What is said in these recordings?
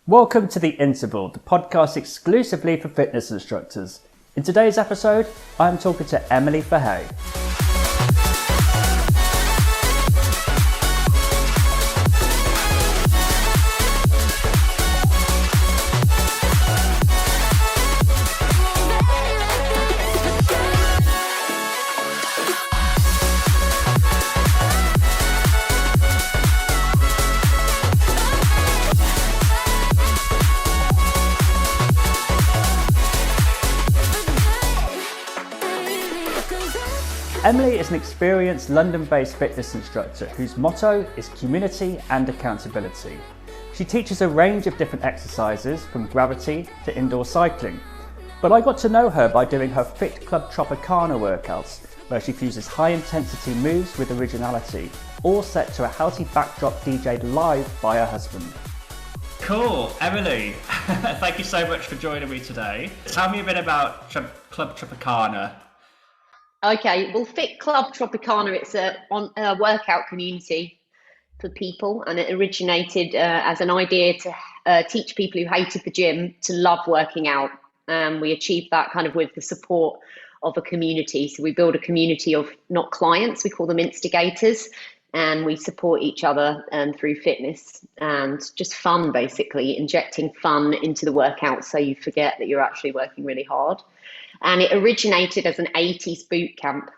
Welcome to The Interval, the podcast exclusively for fitness instructors. In today's episode, I'm talking to Emily Fahey. Emily is an experienced London-based fitness instructor whose motto is community and accountability. She teaches a range of different exercises from gravity to indoor cycling. But I got to know her by doing her Fit Club Tropicana workouts, where she fuses high-intensity moves with originality, all set to a healthy backdrop DJ'd live by her husband. Cool, Emily, thank you so much for joining me today. Tell me a bit about Club Tropicana. Okay, well, Fit Club Tropicana, it's a workout community for people, and it originated as an idea to teach people who hated the gym to love working out. We achieved that kind of with the support of a community. So we build a community of not clients, we call them instigators, and we support each other through fitness and just fun, basically, injecting fun into the workout so you forget that you're actually working really hard. And it originated as an 80s boot camp.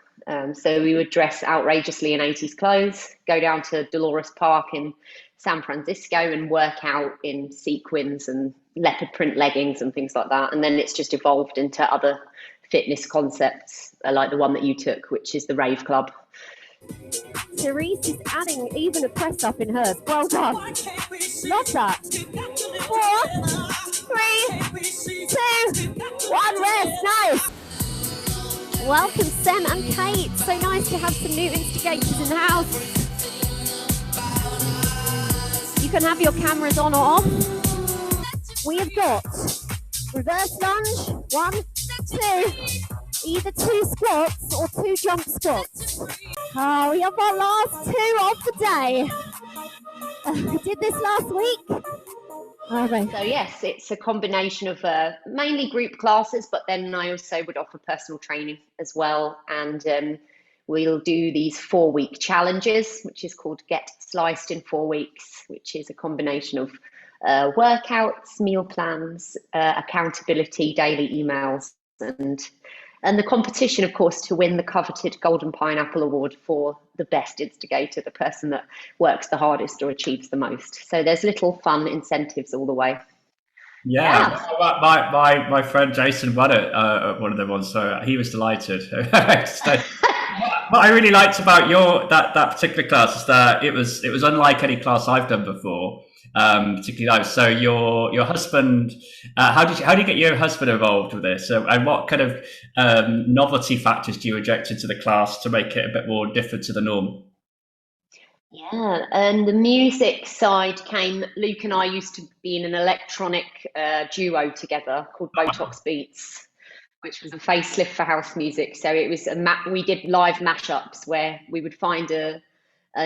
So we would dress outrageously in 80s clothes, go down to Dolores Park in San Francisco and work out in sequins and leopard print leggings and things like that. And then it's just evolved into other fitness concepts like the one that you took, which is the Rave Club. Therese is adding even a press up in hers. Well done. Love that. 4, 3, 2, 1, rest. Nice. Welcome, Sam and Kate. So nice to have some new instigators in the house. You can have your cameras on or off. We have got reverse lunge, 1, 2, either 2 squats or 2 jump squats. Oh, we have our last 2 of the day. We did this last week. Okay. So yes, it's a combination of mainly group classes, but then I also would offer personal training as well. And we'll do these 4-week challenges, which is called Get Sliced in 4 weeks, which is a combination of workouts, meal plans, accountability, daily emails, and the competition, of course, to win the coveted Golden Pineapple Award for the best instigator, the person that works the hardest or achieves the most. So there's little fun incentives all the way. Yeah. My friend Jason won it at one of the ones, so he was delighted. So, what I really liked about that particular class is that it was unlike any class I've done before. Particularly nice. So your husband, how do you get your husband involved with this? And what kind of novelty factors do you inject into the class to make it a bit more different to the norm? Yeah, and the music side came. Luke and I used to be in an electronic duo together called Botox Beats, which was a facelift for house music. So it was we did live mashups where we would find a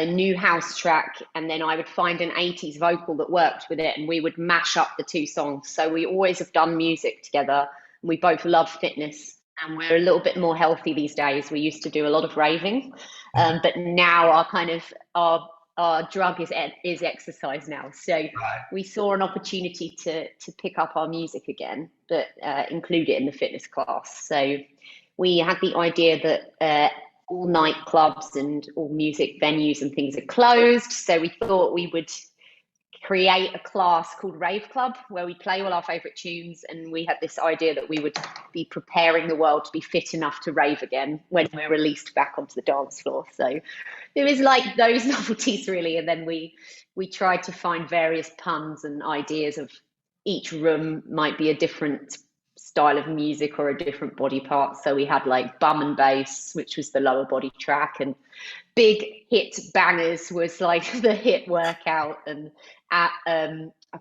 new house track, and then I would find an 80s vocal that worked with it, and we would mash up the 2 songs. So we always have done music together, and we both love fitness, and we're a little bit more healthy these days. We used to do a lot of raving, but now our drug is exercise now. So we saw an opportunity to pick up our music again, but include it in the fitness class. So we had the idea that all nightclubs and all music venues and things are closed. So we thought we would create a class called Rave Club where we play all our favorite tunes. And we had this idea that we would be preparing the world to be fit enough to rave again when we're released back onto the dance floor. So it was like those novelties really. And then we tried to find various puns and ideas of each room might be a different style of music or a different body part. So we had like bum and bass, which was the lower body track, and big hit bangers was like the hit workout, and I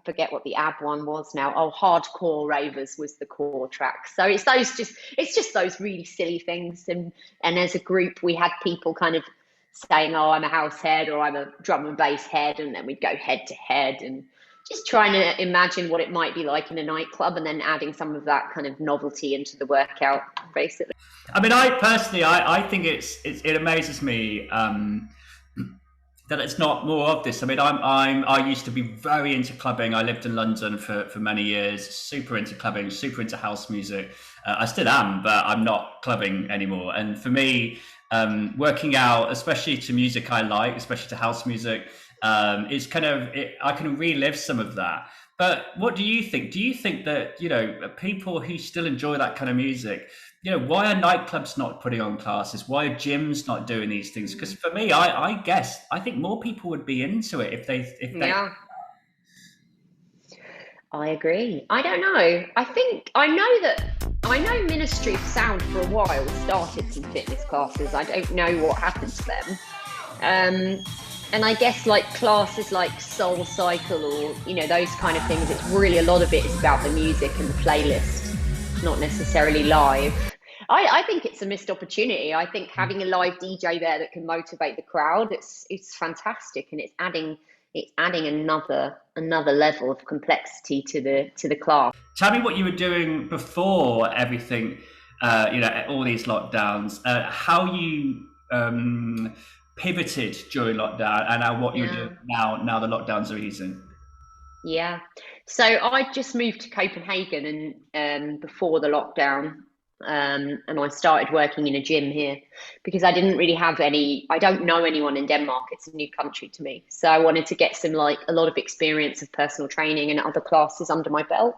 forget what the ab one was now. Oh, hardcore ravers was the core track. So it's just those really silly things. And as a group, we had people kind of saying, oh, I'm a house head or I'm a drum and bass head, and then we'd go head to head, and just trying to imagine what it might be like in a nightclub, and then adding some of that kind of novelty into the workout, basically. I mean, I personally, I think it amazes me that it's not more of this. I mean, I used to be very into clubbing. I lived in London for many years, super into clubbing, super into house music. I still am, but I'm not clubbing anymore. And for me, working out, especially to music I like, especially to house music, is kind of I can relive some of that. But what do you think? Do you think that, people who still enjoy that kind of music, why are nightclubs not putting on classes? Why are gyms not doing these things? Because for me, I think more people would be into it if they. Yeah, I agree. I don't know. I know Ministry of Sound for a while started some fitness classes. I don't know what happened to them. And I guess like classes like Soul Cycle or, those kind of things, it's really, a lot of it is about the music and the playlist, not necessarily live. I think it's a missed opportunity. I think having a live DJ there that can motivate the crowd, it's fantastic, and it's adding another level of complexity to the class. Tell me what you were doing before everything, all these lockdowns. How you pivoted during lockdown, and what you're doing now. Now the lockdowns are easing. Yeah. So I just moved to Copenhagen and before the lockdown. And I started working in a gym here because I didn't really have I don't know anyone in Denmark. It's a new country to me. So I wanted to get a lot of experience of personal training and other classes under my belt.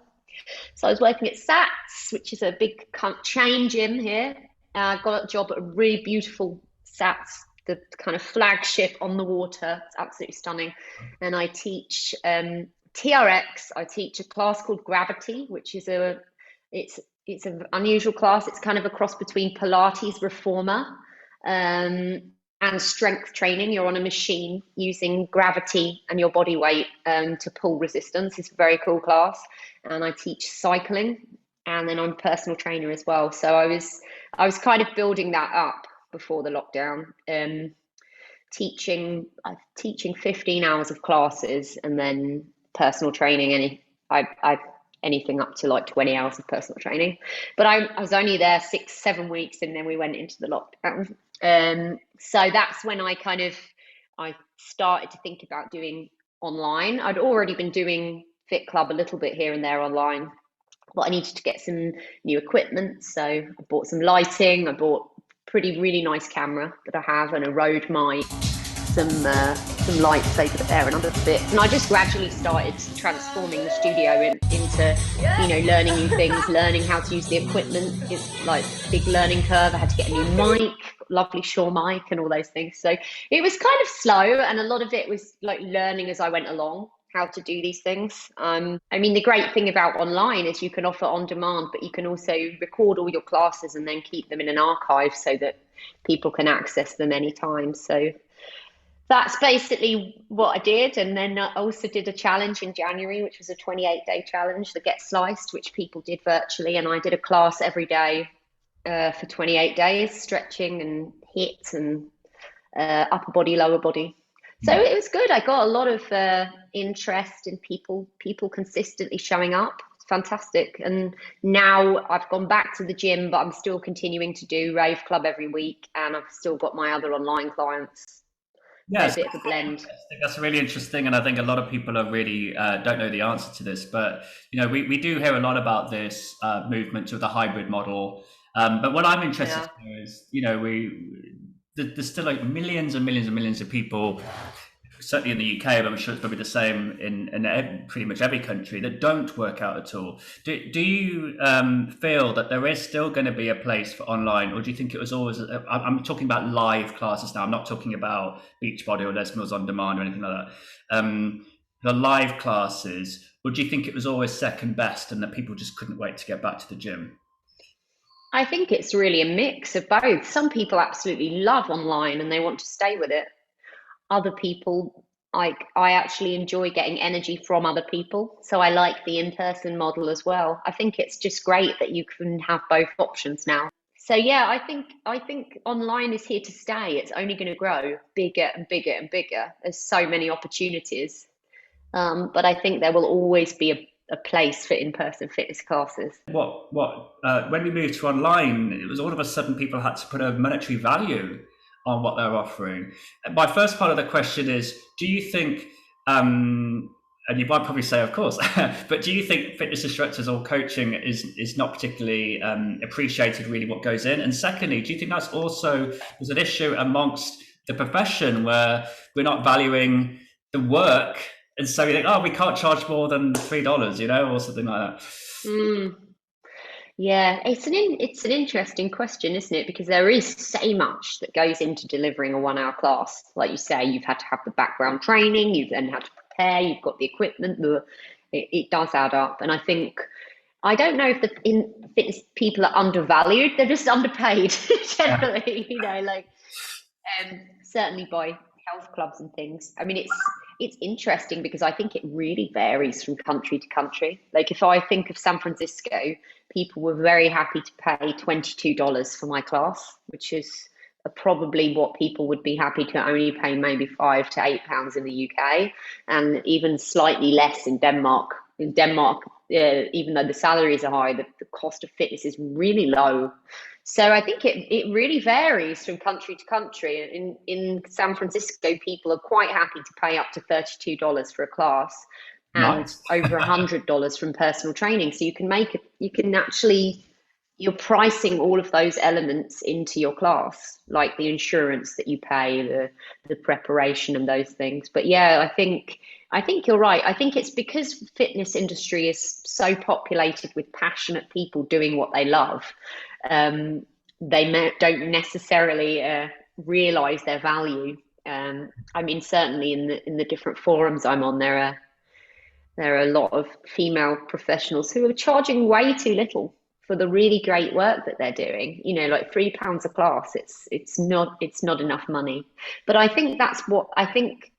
So I was working at Sats, which is a big chain gym here. I got a job at a really beautiful Sats, the kind of flagship on the water. It's absolutely stunning. And I teach TRX. I teach a class called Gravity, which is it's an unusual class. It's kind of a cross between Pilates reformer and strength training. You're on a machine using gravity and your body weight to pull resistance. It's a very cool class. And I teach cycling, and then I'm a personal trainer as well. So I was kind of building that up before the lockdown, teaching 15 hours of classes, and then personal training. Anything up to like 20 hours of personal training. But I was only there 6-7 weeks, and then we went into the lockdown. So that's when I started to think about doing online. I'd already been doing Fit Club a little bit here and there online, but I needed to get some new equipment. So I bought some lighting. I bought a really nice camera that I have, and a Rode mic, some lights over there and other bits, and I just gradually started transforming the studio into learning new things, learning how to use the equipment. It's like a big learning curve. I had to get a new mic, lovely Shure mic, and all those things. So it was kind of slow, and a lot of it was like learning as I went along how to do these things. I mean, the great thing about online is you can offer on demand, but you can also record all your classes and then keep them in an archive so that people can access them anytime. So that's basically what I did. And then I also did a challenge in January, which was a 28-day challenge, the Get Sliced, which people did virtually. And I did a class every day for 28 days, stretching and HIIT and upper body, lower body. So it was good. I got a lot of interest in people consistently showing up. It's fantastic. And now I've gone back to the gym, but I'm still continuing to do Rave Club every week. And I've still got my other online clients. Yes, a bit of a blend. I think that's really interesting, and I think a lot of people are really don't know the answer to this. But we do hear a lot about this movement to the hybrid model. But what I'm interested in is, there's still like millions and millions and millions of people, certainly in the UK, but I'm sure it's probably the same in pretty much every country, that don't work out at all. Do you feel that there is still going to be a place for online, or do you think it was always, I'm talking about live classes now, I'm not talking about Beachbody or Les Mills on demand or anything like that, the live classes, or do you think it was always second best and that people just couldn't wait to get back to the gym? I think it's really a mix of both. Some people absolutely love online and they want to stay with it. Other people, I actually enjoy getting energy from other people. So I like the in-person model as well. I think it's just great that you can have both options now. So yeah, I think online is here to stay. It's only going to grow bigger and bigger and bigger. There's so many opportunities. But I think there will always be a place for in-person fitness classes. When we moved to online, it was all of a sudden people had to put a monetary value on what they're offering. My first part of the question is, do you think, and you might probably say, of course, but do you think fitness instructors or coaching is not particularly appreciated really what goes in? And secondly, do you think that's also there's an issue amongst the profession where we're not valuing the work, and so we think, oh, we can't charge more than $3, or something like that. Mm. Yeah, it's an interesting question, isn't it? Because there is so much that goes into delivering a 1 hour class. Like you say, you've had to have the background training, you've then had to prepare, you've got the equipment, it does add up. And I don't know if the fitness people are undervalued, they're just underpaid generally, certainly by health clubs and things. I mean, it's interesting because I think it really varies from country to country. Like if I think of San Francisco, people were very happy to pay $22 for my class, which is probably what people would be happy to only pay maybe £5 to £8 in the UK, and even slightly less in Denmark. In Denmark, even though the salaries are high, the cost of fitness is really low. So I think it really varies from country to country. In San Francisco, people are quite happy to pay up to $32 for a class, and Nice. over $100 from personal training. So you're pricing all of those elements into your class, like the insurance that you pay, the preparation and those things. But yeah, I think you're right. I think it's because the fitness industry is so populated with passionate people doing what they love. They don't necessarily realize their value. I mean, certainly in the different forums I'm on, there are a lot of female professionals who are charging way too little for the really great work that they're doing. Like £3 a class, it's not enough money. But I think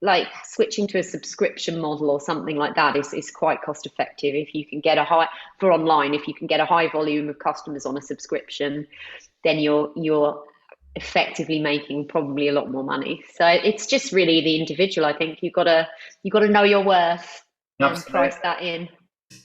like switching to a subscription model or something like that is quite cost effective. If you can get if you can get a high volume of customers on a subscription, then you're effectively making probably a lot more money. So it's just really the individual. I think you've got to know your worth and price that in.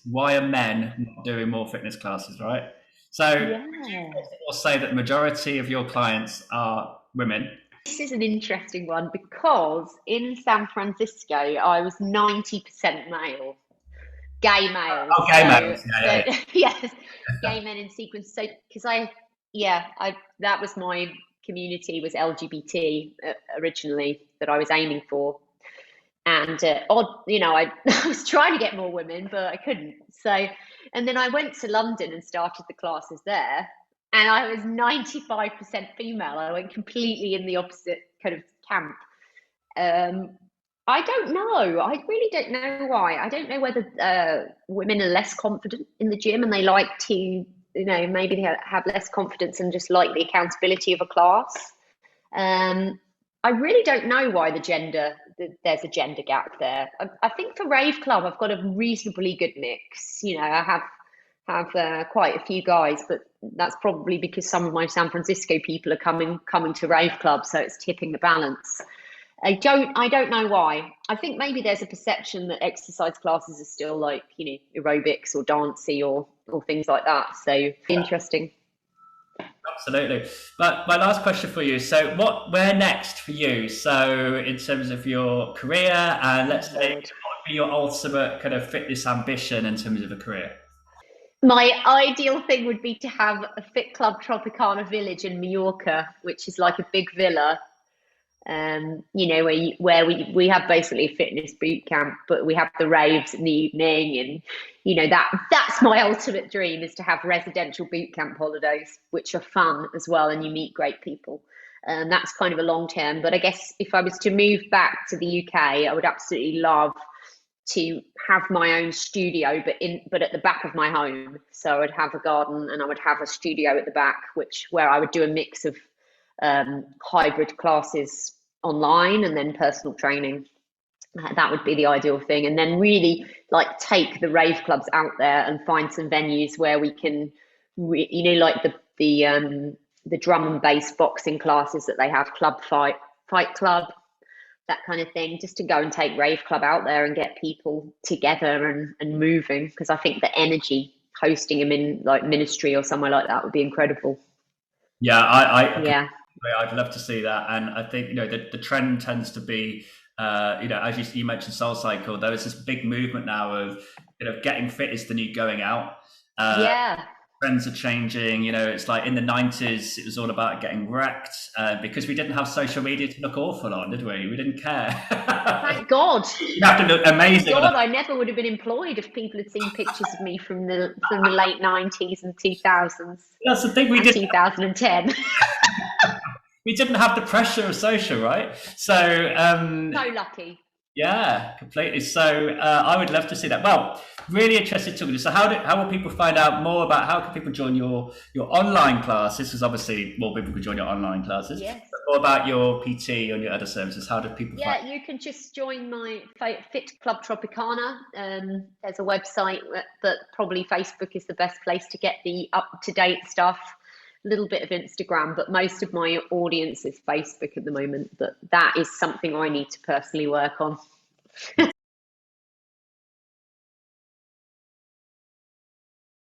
Why are men not doing more fitness classes, right? So would you say that the majority of your clients are women? This is an interesting one because in San Francisco, I was 90% male, gay males. Oh, gay males, yeah. Yes, gay men in sequence. So because that was my community, was LGBT originally, that I was aiming for. And I was trying to get more women, but I couldn't. So, and then I went to London and started the classes there, and I was 95% female. I went completely in the opposite kind of camp. I don't know. I really don't know why. I don't know whether women are less confident in the gym and they like to, maybe they have less confidence and just like the accountability of a class. I really don't know why there's a gender gap there. I think for Rave Club, I've got a reasonably good mix. I have quite a few guys, but that's probably because some of my San Francisco people are coming to Rave Club, so it's tipping the balance. I don't know why. I think maybe there's a perception that exercise classes are still like, aerobics or dancey or things like that. So interesting. Absolutely. But my last question for you. So where next for you? So in terms of your career, and let's say, what would be your ultimate kind of fitness ambition in terms of a career? My ideal thing would be to have a Fit Club Tropicana village in Mallorca, which is like a big villa. Where we have basically a fitness boot camp, but we have the raves in the evening, and that's my ultimate dream, is to have residential boot camp holidays, which are fun as well, and you meet great people. And that's kind of a long term. But I guess if I was to move back to the UK, I would absolutely love to have my own studio, but at the back of my home. So I would have a garden and I would have a studio at the back, where I would do a mix of hybrid classes online and then personal training. That would be the ideal thing. And then really like take the rave clubs out there and find some venues where we can, like the drum and bass boxing classes that they have, Fight Club. that kind of thing, just to go and take Rave Club out there and get people together and moving, because I think the energy hosting them in like ministry or somewhere like that would be incredible. Yeah, Yeah. I'd love to see that. And I think, the trend tends to be, as you mentioned Soul Cycle, there is this big movement now of, getting fit is the new going out. Yeah. Trends are changing. It's like in the 90s, it was all about getting wrecked because we didn't have social media to look awful on, did we? We didn't care. Thank God. You have to look amazing. Thank God, I never would have been employed if people had seen pictures of me from the late 90s and 2000s. That's the thing, we did 2010. We didn't have the pressure of social, right? So so lucky. Yeah, completely. So I would love to see that. Well, really interested to. So how will people find out more about, how can people join your online classes? Because obviously more people can join your online classes. Yes. But more about your PT and your other services. How do people find? Yeah, you can just join my Fit Club Tropicana. There's a website, but probably Facebook is the best place to get the up-to-date stuff. A little bit of Instagram, but most of my audience is Facebook at the moment. But that is something I need to personally work on. Yeah,